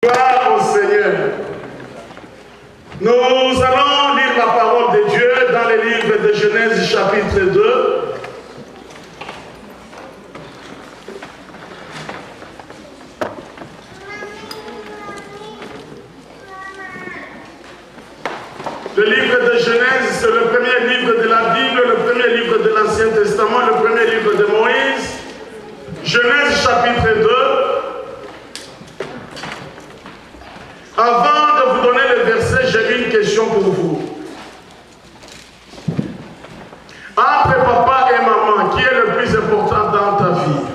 Gloire au Seigneur. Nous allons lire la parole de Dieu dans le livre de Genèse chapitre 2. Le livre de Genèse, c'est le premier livre de la Bible, le premier livre de l'Ancien Testament, le premier livre de Moïse. Genèse chapitre 2. Avant de vous donner le verset, j'ai une question pour vous. Entre papa et maman, qui est le plus important dans ta vie?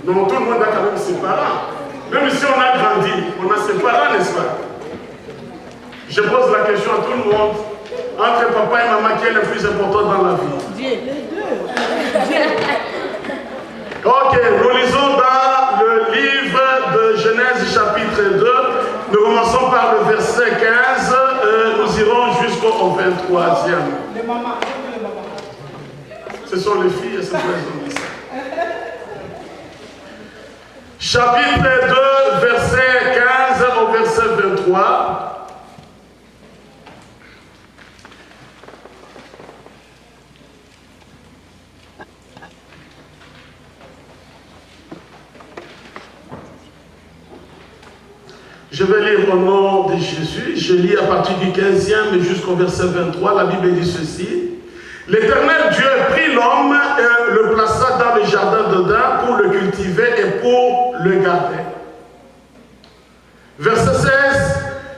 Non, tout le monde a quand même ses parents. Même si on a grandi, on a ses parents, n'est-ce pas? Je pose la question à tout le monde. Entre papa et maman, qui est le plus important dans la vie? Dieu. Les deux. Ok, nous lisons dans le livre de Genèse chapitre 2. Nous commençons par le verset 15. Nous irons jusqu'au 23e. Les mamans. Ce sont les filles et ce sont les hommes. Chapitre 2, verset 15 au verset 23. Je vais lire au nom de Jésus. Je lis à partir du 15e jusqu'au verset 23. La Bible dit ceci. L'Éternel Dieu prit l'homme et le plaça dans le jardin d'Éden pour le cultiver et pour le garder. Verset 16.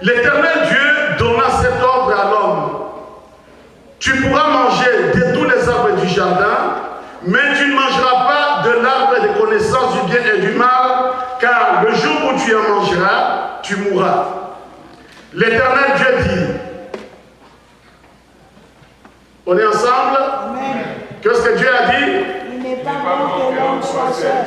L'Éternel Dieu donna cet ordre à l'homme. Tu pourras manger de tous les arbres du jardin, mais tu ne mangeras pas de l'arbre de connaissance du bien et du mal, car le jour où tu en mangeras, tu mourras. L'Éternel Dieu dit. On est ensemble? Amen. Qu'est-ce que Dieu a dit? Il n'est pas bon que l'homme soit seul.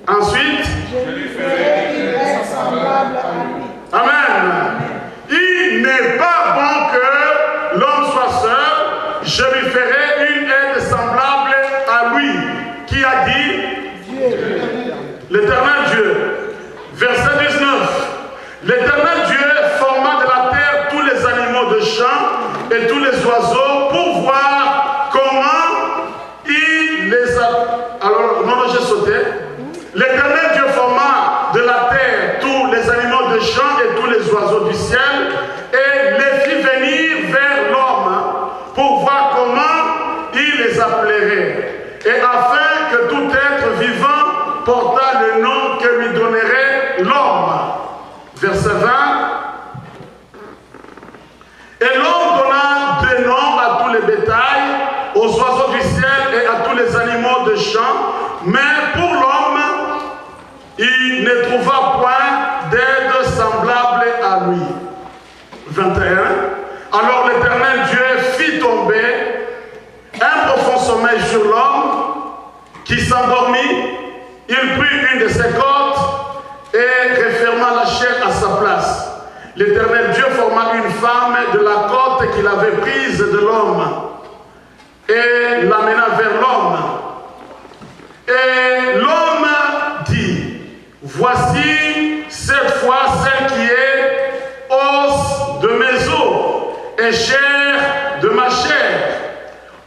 Ensuite, Je lui ferai une aide semblable à lui. Amen. Il n'est pas bon que l'homme soit seul. Je lui ferai une aide semblable à lui. Qui a dit? Dieu. L'Éternel Dieu. Verset 19. L'Éternel Dieu forma de la terre tous les animaux de champ et tous les oiseaux pour voir comment il les a... Alors, non, j'ai sauté. L'Éternel Dieu forma de la terre tous les animaux de champ et tous les oiseaux du ciel et les fit venir vers l'homme pour voir comment il les appellerait. Et afin que tout être vivant portât le nom que lui donnerait l'homme. Verset 20. Et l'homme donna des noms à tous les bétails, aux oiseaux du ciel et à tous les animaux de champ. Mais pour l'homme, il ne trouva point d'aide semblable à lui. 21. Alors l'Éternel Dieu fit tomber un profond sommeil sur l'homme qui s'endormit. Il prit une de ses côtes et referma la chair à sa place. L'Éternel Dieu forma une femme de la côte qu'il avait prise de l'homme et l'amena vers l'homme. Et l'homme dit, voici cette fois celle qui est os de mes os et chair de ma chair.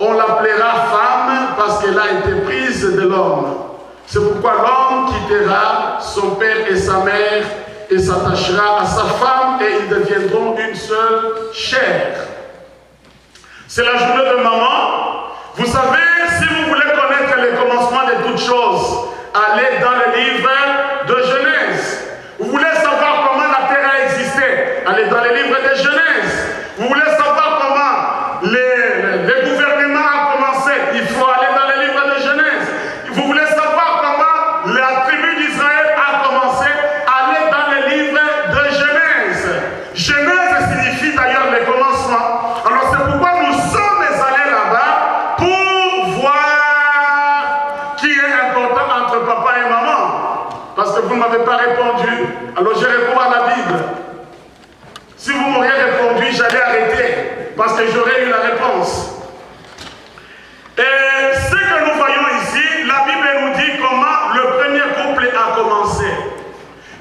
On l'appellera femme parce qu'elle a été prise de l'homme. C'est pourquoi l'homme quittera son père et sa mère et s'attachera à sa femme et ils deviendront une seule chair. C'est la journée de maman. Vous savez, si vous voulez connaître les commencements de toutes choses, allez dans le livre de Genèse. Vous voulez savoir comment la terre a existé, allez dans le livre de Genèse. Vous voulez savoir comment le gouvernement a commencé, il faut aller dans le livre de Genèse. Vous voulez savoir comment la tribu d'Israël a commencé, allez dans le livre de Genèse. Genèse signifie d'ailleurs le commencement. Alors c'est pourquoi nous sommes allés là-bas pour voir qui est important entre papa et maman. parce que j'aurais eu la réponse. Et ce que nous voyons ici, la Bible nous dit comment le premier couple a commencé.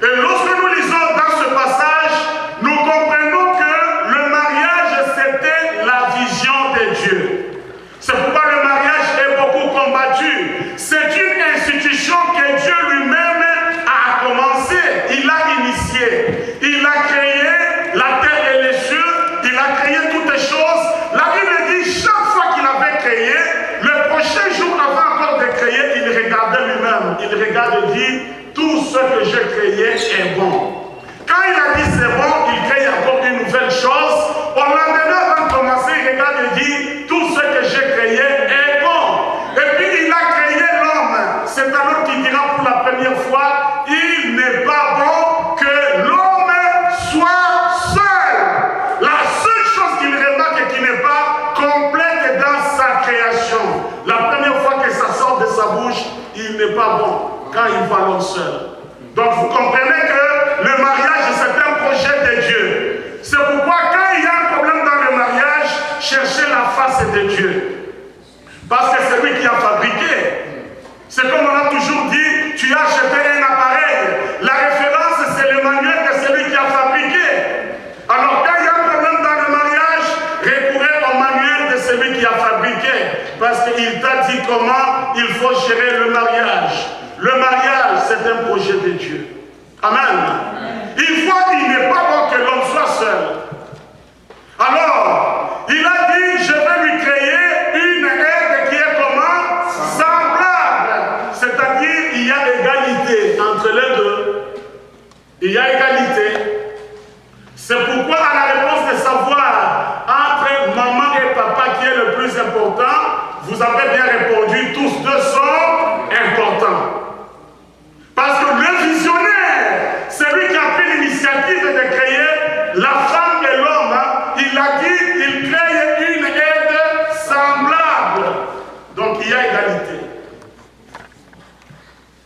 Et lorsque nous lisons dans ce passage, nous comprenons que le mariage, c'était la vision de Dieu. C'est pourquoi le mariage est beaucoup combattu. C'est une institution que Dieu lui-même a commencé. Il a initié. Il a créé la terre et les cieux. Il a créé toutes les choses. La Bible dit, chaque fois qu'il avait créé, le prochain jour avant encore de créer, il regardait lui-même. Il regarde et dit, tout ce que j'ai créé est bon. Quand il a dit c'est bon, il crée encore une nouvelle chose. Au lendemain, avant de commencer, il regarde et dit, tout ce que j'ai créé est bon. Et puis il a créé l'homme. C'est alors qu'il dira pour la première fois, il n'est pas bon que l'homme soit seul. La seule chose qu'il remarque et qui n'est pas complète dans sa création. La première fois que ça sort de sa bouche, il n'est pas bon quand il voit l'homme seul. Donc vous comprenez que le mariage, c'est un projet de Dieu. C'est pourquoi quand il y a un problème dans le mariage, cherchez la face de Dieu. Parce que c'est lui qui a fabriqué. C'est comme on a toujours dit, tu as acheté un appareil. La référence, c'est le manuel que c'est lui qui a fabriqué. Alors quand il y a un problème dans le mariage, recourez au manuel de celui qui a fabriqué. Parce qu'il t'a dit comment il faut gérer le mariage. Le mariage, c'est un projet de Dieu. Amen. Il voit qu'il n'est pas bon que l'homme soit seul. Alors, il a dit, je vais lui créer une aide qui est comment? Semblable. C'est-à-dire, il y a égalité entre les deux. Il y a égalité. C'est pourquoi, à la réponse de savoir entre maman et papa qui est le plus important, vous avez bien répondu, tous deux sont importants. Parce que le visionnaire, c'est lui qui a pris l'initiative de créer la femme et l'homme. Il a dit, il crée une aide semblable. Donc il y a égalité.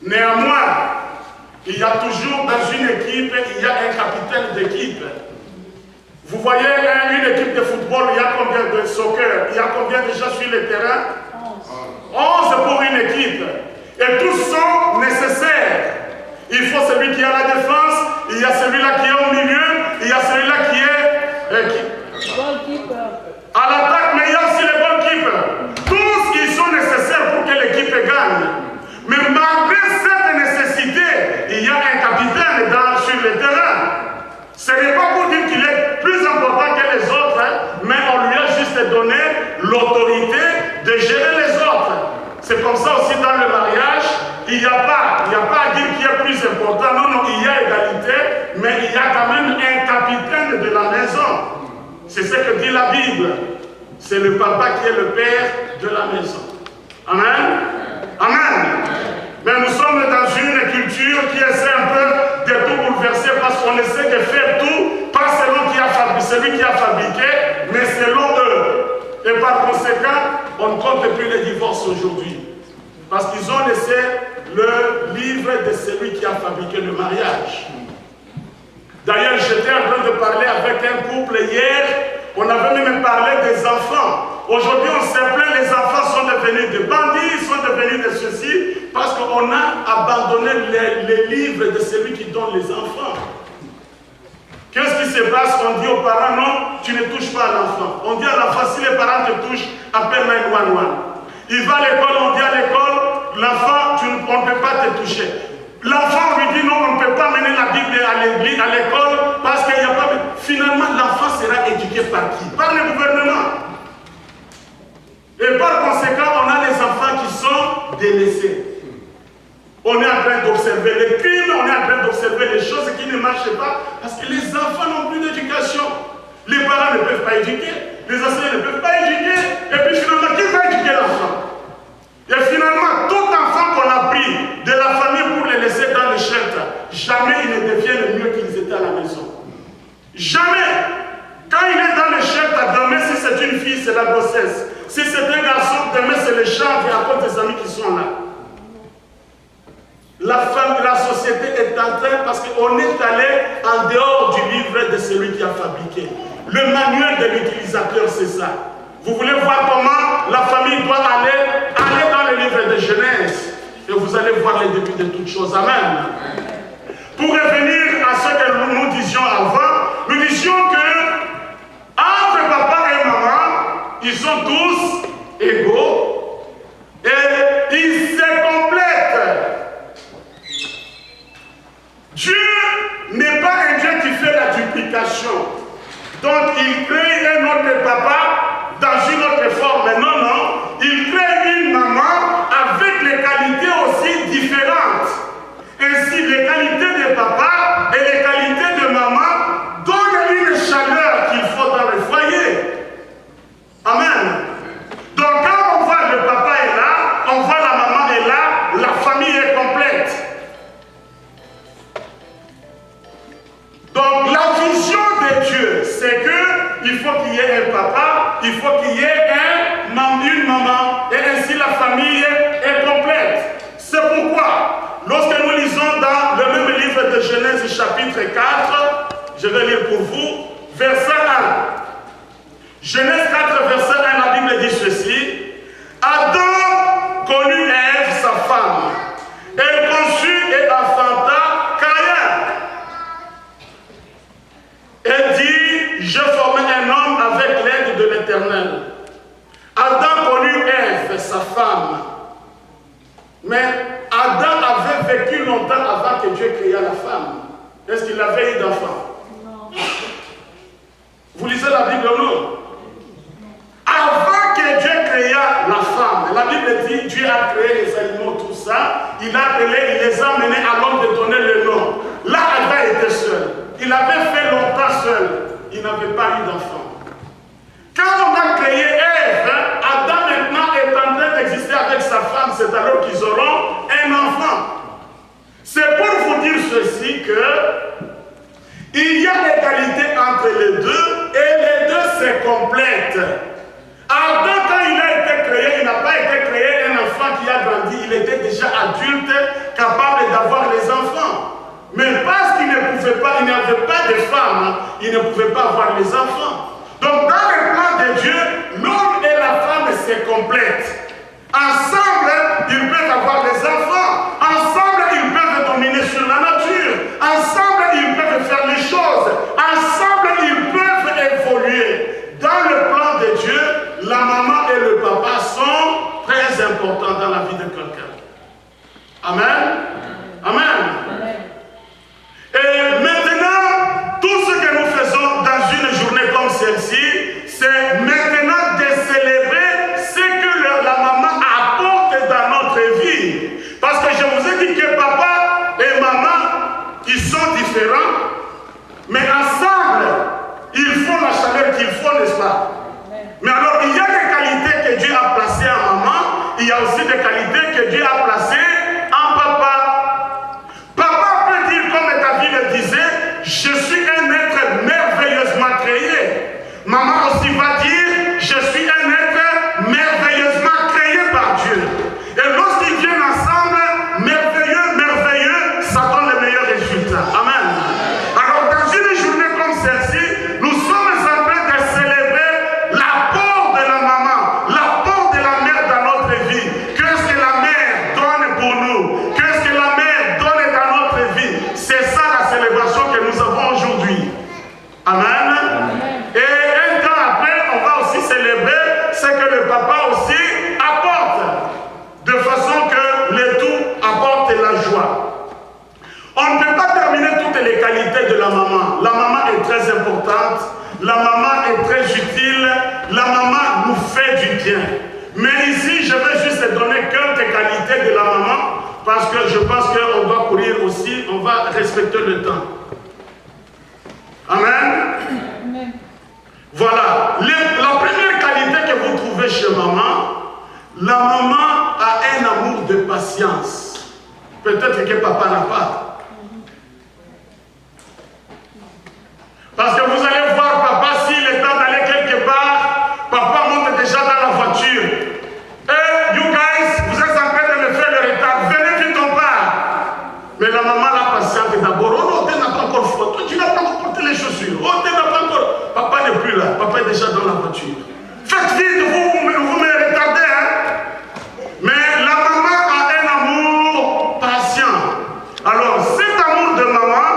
Néanmoins, il y a toujours dans une équipe, il y a un capitaine d'équipe. Vous voyez une équipe de football, il y a combien de soccer? Il y a combien de gens sur le terrain? 11 pour une équipe. Et tous sont nécessaires. Il faut celui qui est à la défense, il y a celui-là qui est au milieu, il y a celui-là qui est à l'attaque, mais il y a aussi les goalkeepers. Tous ils sont nécessaires pour que l'équipe gagne. Mais malgré cette nécessité, il y a un capitaine sur le terrain. Ce n'est pas pour dire qu'il est plus important que les autres, mais on lui a juste donné l'autorité de gérer les autres. C'est comme ça aussi dans le mariage, il n'y a pas à dire qui est plus important. Non, non, il y a égalité, mais il y a quand même un capitaine de la maison. C'est ce que dit la Bible. C'est le papa qui est le père de la maison. Amen. Amen. Mais nous sommes dans une culture qui essaie un peu de tout bouleverser parce qu'on essaie de faire tout, pas selon celui qui a fabriqué, mais selon eux. Et par conséquent, on ne compte plus les divorces aujourd'hui. Parce qu'ils ont laissé le livre de celui qui a fabriqué le mariage. D'ailleurs, j'étais en train de parler avec un couple hier. On avait même parlé des enfants. Aujourd'hui, on s'est plaint, les enfants sont devenus des bandits, ils sont devenus de ceci, parce qu'on a abandonné les livres de celui qui donne les enfants. Qu'est-ce qui se passe? On dit aux parents, non, tu ne touches pas à l'enfant. On dit à l'enfant, si les parents te touchent, appelle 911. Il va à l'école, on dit à l'école, l'enfant, on ne peut pas te toucher. L'enfant lui dit, non, on ne peut pas mener la Bible à l'école, parce qu'il n'y a pas... Finalement, l'enfant sera éduqué par qui? Par le gouvernement. Et par conséquent, on a les enfants qui sont délaissés. On est en train d'observer les crimes, on est en train d'observer les choses qui ne marchent pas, parce que les enfants n'ont plus d'éducation. Les parents ne peuvent pas éduquer, les enseignants ne peuvent pas éduquer, et puis finalement, qui va éduquer l'enfant? Et finalement, tout enfant qu'on a pris de la famille pour les laisser dans le shelter, jamais ils ne deviennent mieux qu'ils étaient à la maison. Jamais. Quand il est dans le shelter, demain, si c'est une fille, c'est la grossesse. Si c'est un garçon, demain, c'est le chanvre à cause des amis qui sont là. La femme de la société est en train, parce qu'on est allé en dehors du livre de celui qui a fabriqué. Le manuel de l'utilisateur, c'est ça. Vous voulez voir comment la famille doit aller dans le livre de Genèse. Et vous allez voir les débuts de toutes choses. Amen. Pour revenir à ce que nous disions avant, nous disions que entre papa et maman, ils sont tous égaux et ils se complètent. Dieu n'est pas un Dieu qui fait la duplication. Donc il crée un autre papa dans une autre forme. Non, non. Il crée une maman avec les qualités aussi différentes. Ainsi, les qualités de papa et les qualités de maman donnent une chaleur qu'il faut dans le foyer. Amen. Donc quand on voit le papa est là, on voit la maman est là, la famille est complète. Donc la vision de Dieu, c'est qu'il faut qu'il y ait un papa, il faut qu'il y ait une maman, et ainsi la famille est complète. C'est pourquoi, lorsque nous lisons dans le même livre de Genèse chapitre 4, je vais lire pour vous, verset 1. Genèse 4, verset 1, la Bible dit ceci. Adam connut Ève, sa femme. Elle conçut et enfanta Caïn. Elle dit, je formai un homme avec l'aide de l'Éternel. Adam connut Ève, sa femme. Mais Adam avait vécu longtemps avant que Dieu créa la femme. Est-ce qu'il avait eu d'enfant? Non. Vous lisez la Bible ou non? Avant que Dieu créa la femme, la Bible dit Dieu a créé les animaux, tout ça. Il les a amenés à l'homme de donner le nom. Là, Adam était seul. Il avait fait longtemps seul. Il n'avait pas eu d'enfant. Quand on a créé Ève, Adam maintenant est en train d'exister avec sa femme. C'est alors qu'ils auront un enfant. C'est pour vous dire ceci que il y a égalité entre les deux et les deux se complètent. Adam, quand il a été créé, il n'a pas été créé un enfant qui a grandi. Il était déjà adulte, capable d'avoir les enfants. Mais parce qu'il ne pouvait pas, il n'avait pas de femme, il ne pouvait pas avoir les enfants. Donc dans le plan de Dieu, l'homme et la femme se complètent. Ensemble, ils peuvent avoir des enfants. Ensemble, ils peuvent dominer sur la nature. Ensemble, ils peuvent faire les choses. Ensemble, ils peuvent évoluer. Dans le plan de Dieu, la maman et le papa sont très importants dans la vie de quelqu'un. Amen. Amen. Et maintenant, tout ce que nous faisons dans une journée comme celle-ci, c'est maintenant de célébrer ce que la maman apporte dans notre vie. Parce que je vous ai dit que papa et maman, ils sont différents, mais ensemble, ils font la chaleur qu'il faut, n'est-ce pas? Mais alors, il y a des qualités que Dieu a placées en maman, il y a aussi des qualités que Dieu a placées en papa. Papa peut dire, comme David le disait, je suis un être merveilleusement créé. Maman aussi va dire, je suis un être merveilleusement créé par Dieu. Et lorsqu'ils viennent ensemble, merveilleux, ça donne le meilleur résultat. Amen. Alors dans une journée comme celle-ci, nous sommes en train de célébrer l'apport de la maman, l'apport de la mère dans notre vie. Qu'est-ce que la mère donne pour nous? Qu'est-ce que la mère donne dans notre vie? C'est ça la célébration que nous avons aujourd'hui. Amen. Et un temps après, on va aussi célébrer ce que le papa aussi apporte, de façon que le tout apporte la joie. On ne peut pas terminer toutes les qualités de la maman. La maman est très importante, la maman est très utile, la maman nous fait du bien. Mais ici, je vais juste donner quelques qualités de la maman, parce que je pense qu'on doit courir aussi, on va respecter le temps. Amen. Voilà. La première qualité que vous trouvez chez maman, la maman a un amour de patience. Peut-être que papa n'a pas. Parce que vous allez voir papa, s'il est temps d'aller quelque part, papa monte déjà dans la voiture. Hey, you guys, vous êtes en train de me faire le retard. Venez vite, on part. Mais la maman, la patiente d'abord. Oh non, tu n'as pas encore froid. Tu n'as pas encore porté les chaussures. Oh, tu n'as pas encore. Papa ne est déjà dans la voiture. Faites vite, vous me retardez. Hein? Mais la maman a un amour patient. Alors, cet amour de maman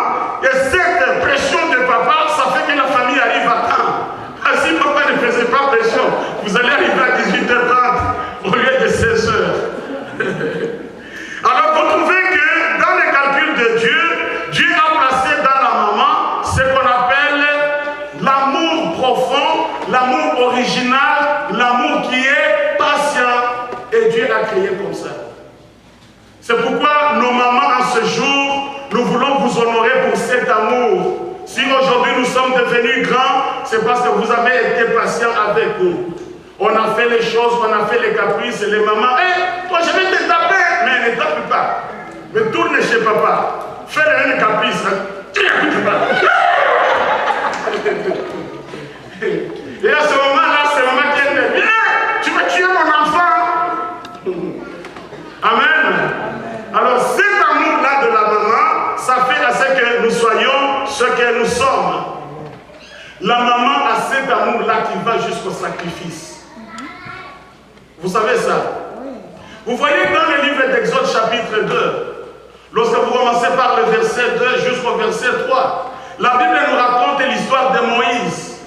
et cette pression de papa, ça fait que la famille arrive à temps. Si papa ne faisait pas pression, vous allez arriver à 18h30 au lieu de 16h. Alors, vous trouvez que dans les calculs de Dieu, Dieu a placé dans la maman ce qu'on appelle l'amour profond, l'amour original, l'amour qui est patient. Et Dieu l'a créé comme ça. C'est pourquoi nos mamans en ce jour, nous voulons vous honorer pour cet amour. Si aujourd'hui nous sommes devenus grands, c'est parce que vous avez été patients avec nous. On a fait les choses, on a fait les caprices, et les mamans, toi je vais te taper, mais elle ne tape pas. Mais tourne chez papa, fais un caprice, tu n'écoutes pas. Et à ce moment-là, c'est maman qui est viens, tu veux tuer mon enfant. Amen. Alors cet amour-là de la maman, ça fait à ce que nous soyons ce que nous sommes. La maman a cet amour-là qui va jusqu'au sacrifice. Vous savez ça? Vous voyez dans le livre d'Exode chapitre 2, lorsque vous commencez par le verset 2 jusqu'au verset 3, la Bible nous raconte l'histoire de Moïse.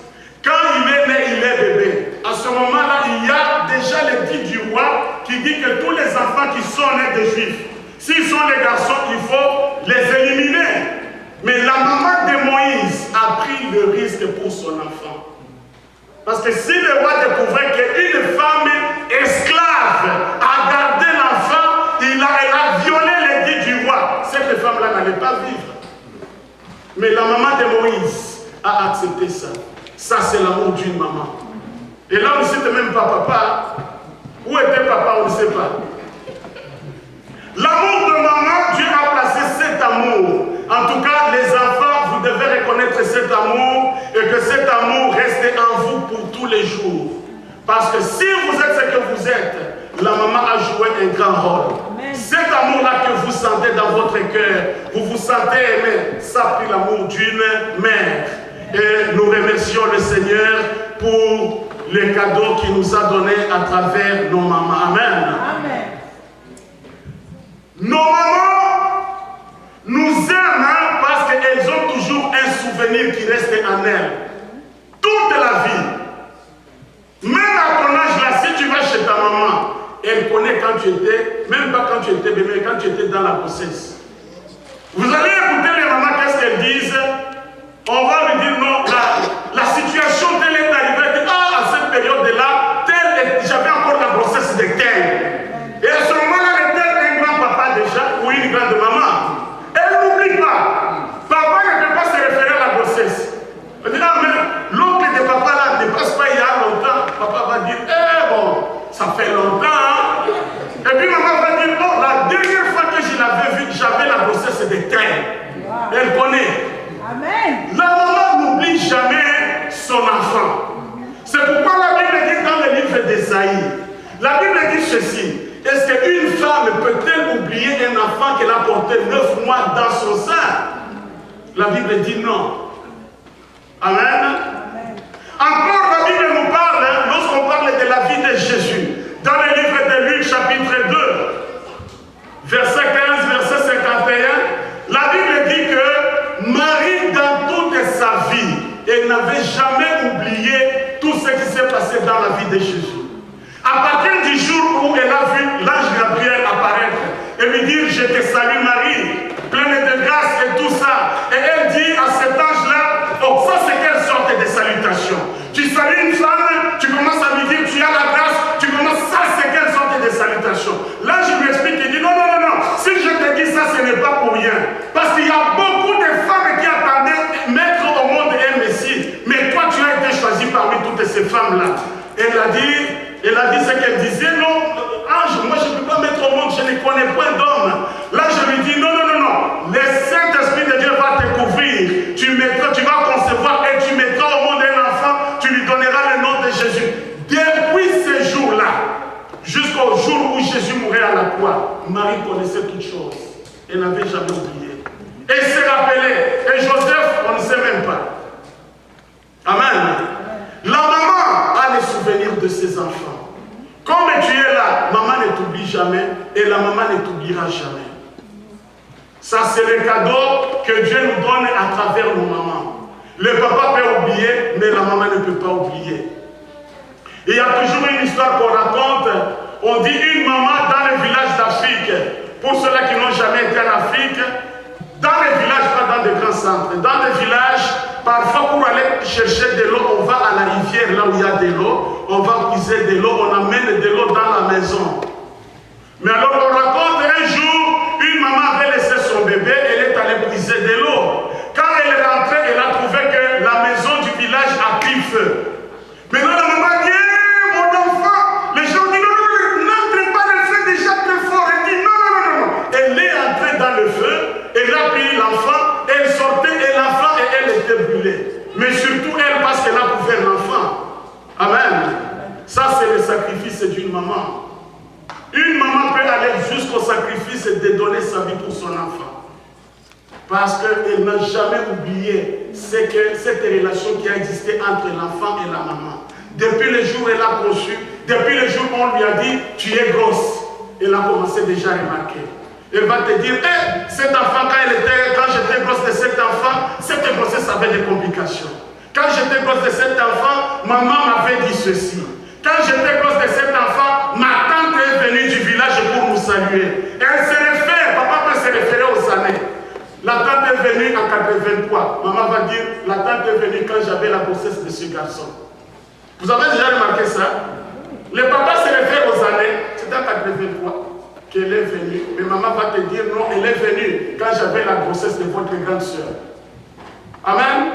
Quand il est né, il est bébé. À ce moment-là, il y a déjà l'édit du roi qui dit que tous les enfants qui sont nés des Juifs, s'ils sont des garçons, il faut les éliminer. Mais la maman de Moïse a pris le risque pour son enfant. Parce que si le roi découvrait qu'une femme esclave a gardé l'enfant, elle a violé l'édit du roi, cette femme-là n'allait pas vivre. Mais la maman de Moïse a accepté ça. Ça, c'est l'amour d'une maman. Et là, on ne cite même pas papa. Où était papa, on ne sait pas. L'amour de maman, Dieu a placé cet amour. En tout cas, les enfants, vous devez reconnaître cet amour et que cet amour reste en vous pour tous les jours. Parce que si vous êtes ce que vous êtes, la maman a joué un grand rôle. Amen. Cet amour-là que vous sentez dans votre cœur, vous vous sentez aimé, ça pris l'amour d'une mère. Et nous remercions le Seigneur pour les cadeaux qu'il nous a donnés à travers nos mamans. Amen. Amen. Nos mamans nous aiment parce qu'elles ont toujours un souvenir qui reste en elles. Toute la vie. Même à ton âge là, si tu vas chez ta maman, elle connaît quand tu étais, même pas quand tu étais bébé, mais quand tu étais dans la grossesse. Vous allez écouter les mamans, qu'est-ce qu'elles disent? On va lui dire non, la situation telle est arrivée, elle dit, à cette période-là, j'avais encore la grossesse de telle. Et à ce moment-là, elle était un grand-papa déjà, ou une grande-maman. Elle n'oublie pas. Papa ne peut pas se référer à la grossesse. Elle dit, mais l'oncle de papa là ne passe pas il y a longtemps. Papa va dire, bon, ça fait longtemps. Hein? Et puis maman va dire, non, la dernière fois que je l'avais vu, j'avais la grossesse de telle. Wow. Elle connaît. Amen. La maman n'oublie jamais son enfant. C'est pourquoi la Bible dit dans le livre d'Ésaïe, la Bible dit ceci, est-ce qu'une femme peut-elle oublier un enfant qu'elle a porté 9 mois dans son sein? La Bible dit non. Amen. Amen. Encore la Bible nous parle, lorsqu'on parle de la vie de Jésus, dans le livre de Luc chapitre 2, verset 15, verset 51, la Bible dit que Marie, dans toute sa vie, elle n'avait jamais oublié tout ce qui s'est passé dans la vie de Jésus. À partir du jour où elle a vu l'ange Gabriel apparaître et lui dire « Je te salue Marie, pleine de grâce » et tout ça, et elle dit à cet ange-là, oh, ça c'est quelle sorte de salutation? Tu salues une femme, tu commences à lui dire tu as la grâce, tu commences, ça c'est quelle sorte de salutation? L'ange lui explique, il dit non, non, non, non, si je te dis ça, ce n'est pas pour rien. Parce qu'il y a beaucoup de femmes qui attendaient mettre au monde un Messie, mais toi tu as été choisi parmi toutes ces femmes-là. Elle a dit ce qu'elle disait, non, ange, moi je ne peux pas mettre au monde, je ne connais point d'homme. Là je lui dis, non, non, non, non, le Saint-Esprit de Dieu va te couvrir, tu vas concevoir et tu mettras au monde un enfant, tu lui donneras le nom de Jésus. Depuis ce jour-là, jusqu'au jour où Jésus mourait à la croix, Marie connaissait toutes choses. Elle n'avait jamais oublié. Elle se rappelait, et Joseph, on ne sait même pas. Amen. La de ses enfants. Comme tu es là, maman ne t'oublie jamais et la maman ne t'oubliera jamais. Ça, c'est le cadeau que Dieu nous donne à travers nos mamans. Le papa peut oublier, mais la maman ne peut pas oublier. Il y a toujours une histoire qu'on raconte. On dit une maman dans le village d'Afrique. Pour ceux-là qui n'ont jamais été en Afrique, dans les villages, pas dans des grands centres, dans des villages, parfois pour aller chercher de l'eau, on va à la rivière, là où il y a de l'eau, on va puiser de l'eau, on amène de l'eau dans la maison. Mais alors on raconte un jour, une maman avait laissé son bébé, elle est allée puiser de l'eau. Quand elle est rentrée, elle a trouvé que la maison du village a pris feu. Maintenant la maman dit, hey, mon enfant, les gens disent, non, n'entrez pas, le feu déjà très fort. Elle dit, non. Elle est entrée dans le feu, elle a pris l'enfant, elle sortait et l'enfant et elle était brûlée. Mais surtout elle, parce qu'elle a couvert l'enfant. Amen. Ça c'est le sacrifice d'une maman. Une maman peut aller jusqu'au sacrifice et de donner sa vie pour son enfant. Parce qu'elle n'a jamais oublié cette relation qui a existé entre l'enfant et la maman. Depuis le jour où elle a conçu, depuis le jour où on lui a dit, tu es grosse, elle a commencé déjà à remarquer. Elle va te dire, hey, cet enfant, quand j'étais grosse de cet enfant, cette grossesse avait des complications. Quand j'étais grosse de cet enfant, maman m'avait dit ceci. Quand j'étais grosse de cet enfant, ma tante est venue du village pour nous saluer. Et elle se réfère, papa peut se référer aux années. La tante est venue en 83. Maman va dire, la tante est venue quand j'avais la grossesse de ce garçon. Vous avez déjà remarqué ça? Le papa se réfère aux années. C'est en 83 qu'elle est venue. Mais maman va te dire, non, elle est venue quand j'avais la grossesse de votre grande soeur. Amen.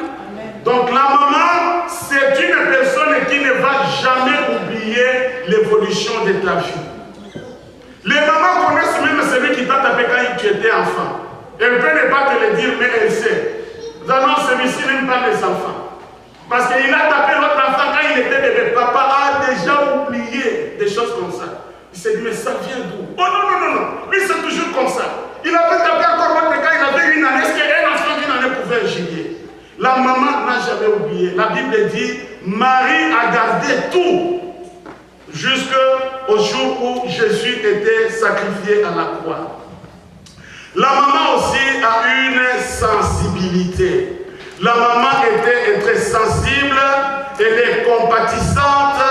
Donc la maman, c'est une personne qui ne va jamais oublier l'évolution de ta vie. Les mamans connaissent même celui qui t'a tapé quand tu étais enfant. Elle peut ne pas te le dire, mais elle sait. Non, celui-ci n'aime pas les enfants. Parce qu'il a tapé l'autre enfant quand il était bébé. Papa a déjà oublié des choses comme ça. Il s'est dit, mais ça vient d'où? Oh non. Lui, c'est toujours comme ça. Il avait tapé encore l'autre quand il avait une année. Est-ce qu'un enfant d'une année pouvait gigner? La maman n'a jamais oublié. La Bible dit, Marie a gardé tout jusqu'au jour où Jésus était sacrifié à la croix. La maman aussi a une sensibilité. La maman était très sensible, elle est compatissante,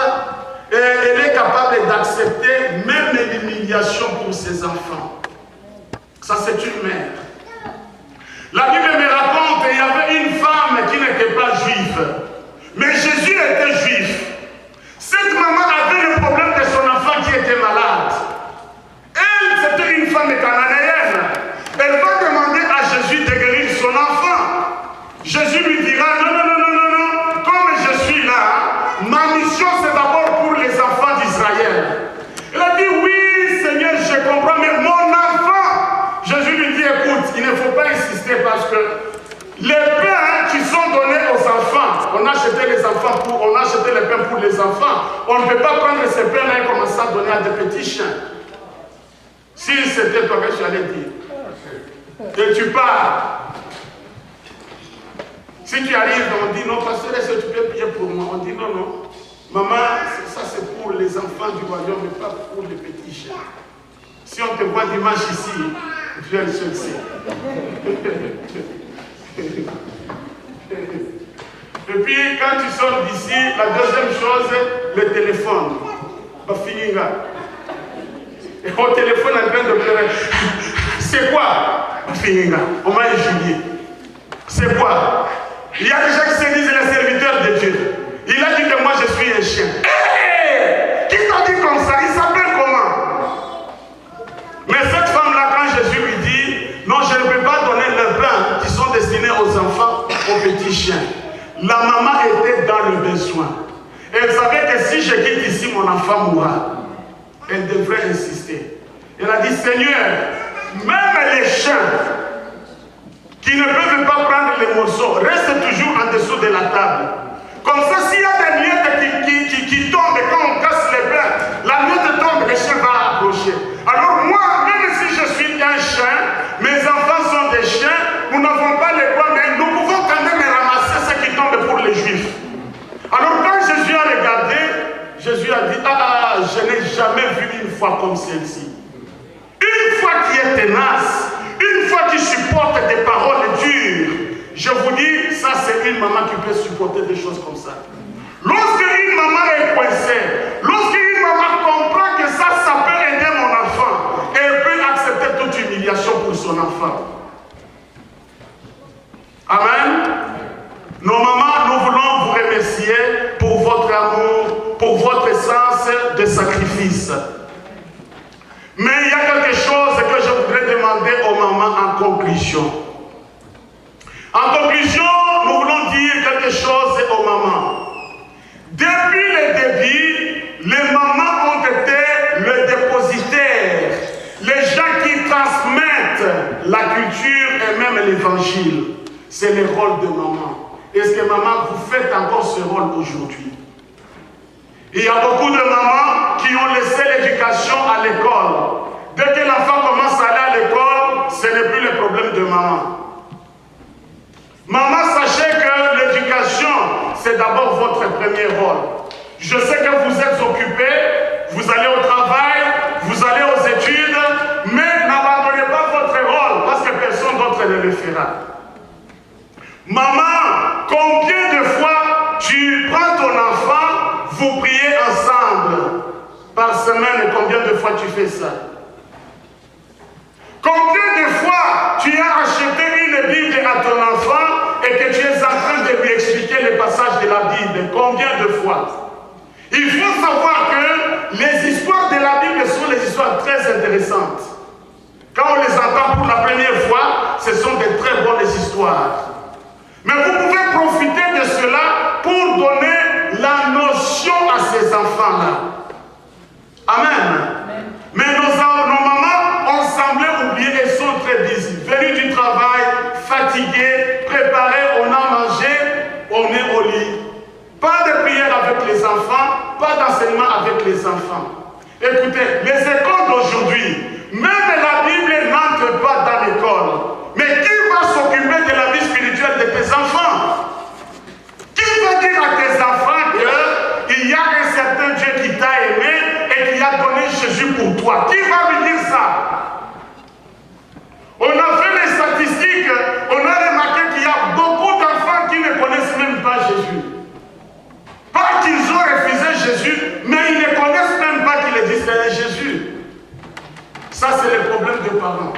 et elle est capable d'accepter même l'humiliation pour ses enfants. Ça, c'est une mère. La Bible me raconte qu'il y avait une femme qui n'était pas juive. Mais Jésus était juif. Cette maman avait le problème de son enfant qui était malade. Elle, c'était une femme cananéenne. Elle va demander à Jésus de guérir son enfant. Jésus lui dira, non. Comme je suis là, ma mission c'est d'abord pour les enfants d'Israël. Elle a dit, oui Seigneur, je comprends, mais mon enfant. Jésus lui dit, écoute, il ne faut pas insister parce que les pains qui sont donnés aux enfants, on achetait les pains pour les enfants. On ne peut pas prendre ces pains-là et commencer à donner à des petits chiens. Si c'était toi que tu allais dire. Et tu pars. Si tu arrives, on dit non, pasteur, est-ce que tu peux prier pour moi? On dit non. Maman, ça c'est pour les enfants du royaume, mais pas pour les petits chiens. Si on te voit dimanche ici, tu es le seul. Et puis, quand tu sors d'ici, la deuxième chose, le téléphone. Bafininga. Et au téléphone en train de pleurer. C'est quoi? Bafininga. On m'a étudié. C'est quoi? Il y a des gens qui se disent les serviteurs de Dieu. Il a dit que moi je suis un chien. Hey! Qui t'a dit comme ça? Il s'appelle comment? Mais cette femme-là, quand Jésus lui dit, non, je ne peux pas donner les pains qui sont destinés aux enfants, aux petits chiens. La maman était dans le besoin. Elle savait que si je quitte ici, mon enfant mourra. Elle devrait insister. Elle a dit, Seigneur, même les chiens qui ne peuvent pas prendre les morceaux restent toujours en dessous de la table. Comme ça, s'il y a des miettes qui tombent quand on casse les pains, la miette tombe, le chien va approcher. Alors moi, même si je suis un chien, mes enfants sont des chiens, nous n'avons pas les doigts, mais nous pouvons quand même ramasser ce qui tombe pour les juifs. Alors quand Jésus a regardé, Jésus as dit, ah, je n'ai jamais vu une foi comme celle-ci. Une foi qui est tenace, une foi qui supporte des paroles dures. Je vous dis, ça c'est une maman qui peut supporter des choses comme ça. Lorsqu'une maman est coincée, lorsqu'une maman comprend que ça peut aider mon enfant, elle peut accepter toute humiliation pour son enfant. Amen. Nos mamans, nous voulons vous remercier pour votre amour, pour votre sens de sacrifice. Mais il y a quelque chose que je voudrais demander aux mamans en conclusion. En conclusion, nous voulons dire quelque chose aux mamans. Depuis le début, les mamans ont été le dépositaire, les gens qui transmettent la culture et même l'évangile. C'est le rôle de maman. Est-ce que maman, vous faites encore ce rôle aujourd'hui? Il y a beaucoup de mamans qui ont laissé l'éducation à l'école. Dès que l'enfant commence à aller à l'école, ce n'est plus le problème de maman. Maman, sachez que l'éducation, c'est d'abord votre premier rôle. Je sais que vous êtes occupés, vous allez au travail, vous allez aux études, mais n'abandonnez pas votre rôle parce que personne d'autre ne le fera. Maman, combien de fois tu prends ton enfant, vous priez ensemble par semaine, combien de fois tu fais ça? Combien de fois tu as acheté une Bible à ton enfant et que tu es en train de lui expliquer les passages de la Bible? Combien de fois? Il faut savoir que les histoires de la Bible sont des histoires très intéressantes. Quand on les entend pour la première fois, ce sont des très bonnes histoires. Mais vous pouvez profiter de cela pour donner la notion à ces enfants-là. Amen. Mais nos mamans ont semblé oublier, elles sont très busy. Venues du travail, fatiguées, préparées, on a mangé, on est au lit. Pas de prière avec les enfants, pas d'enseignement avec les enfants. Écoutez, les écoles d'aujourd'hui, même la Bible n'entre pas dans l'école. Mais qui va s'occuper de la vie spirituelle de tes enfants? Qui va dire à tes enfants qu'il y a un certain Dieu qui t'a aimé et qui a donné Jésus pour toi? Qui va lui dire ça? On a fait les statistiques, on a remarqué qu'il y a beaucoup d'enfants qui ne connaissent même pas Jésus. Pas qu'ils ont refusé Jésus, mais ils ne connaissent même pas qu'il existe Jésus. Ça, c'est le problème des parents.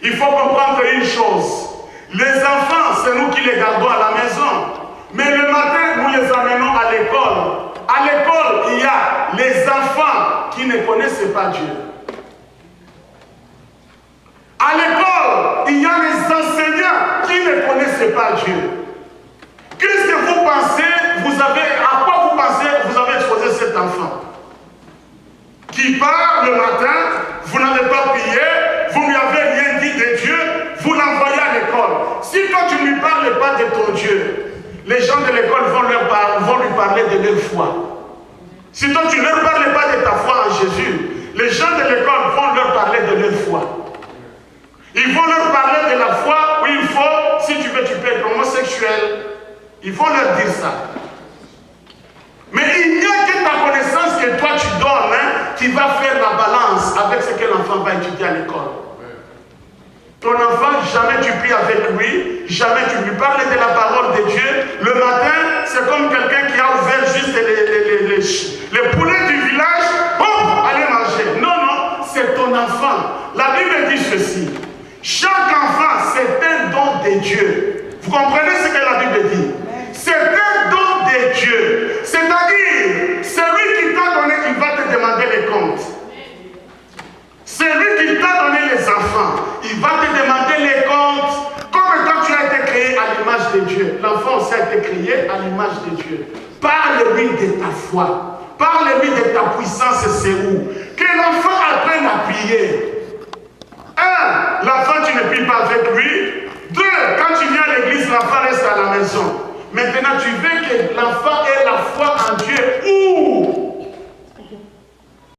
Il faut comprendre une chose. Les enfants, c'est nous qui les gardons à la maison. Mais le matin, nous les amenons à l'école. À l'école, il y a les enfants qui ne connaissent pas Dieu. À l'école, il y a les enseignants qui ne connaissent pas Dieu. Qu'est-ce que vous pensez, à quoi vous pensez vous avez exposé cet enfant? Qui part le matin, vous n'avez pas prié, vous ne lui avez rien dit de Dieu, vous l'envoyez à l'école. Si toi tu ne lui parles pas de ton Dieu, les gens de l'école vont lui parler de leur foi. Si toi tu ne leur parles pas de ta foi en Jésus, les gens de l'école vont leur parler de leur foi. Ils vont leur parler de la foi où il faut, si tu veux, tu peux être homosexuel. Ils vont leur dire ça. Mais il n'y a que ta connaissance que toi tu donnes qui va faire la balance avec ce que l'enfant va étudier à l'école. Ton enfant, jamais tu pries avec lui, jamais tu lui parles de la parole de Dieu. Le matin, c'est comme quelqu'un qui a ouvert juste les poulets du village. Oh, allez manger. Non, non, c'est ton enfant. La Bible dit ceci. Chaque enfant, c'est un don de Dieu. Vous comprenez ce que la Bible dit? C'est un don de Dieu. C'est-à-dire, celui qui t'a donné, il va te demander les comptes. Celui qui t'a donné les enfants, il va te demander les comptes. Comme quand tu as été créé à l'image de Dieu. L'enfant aussi a été créé à l'image de Dieu. Parle-lui de ta foi. Parle-lui de ta puissance, c'est où? Que l'enfant apprenne à prier. 1. L'enfant, tu ne pries pas avec lui. 2. Quand tu viens à l'église, l'enfant reste à la maison. Maintenant, tu veux que l'enfant ait la foi en Dieu. Où?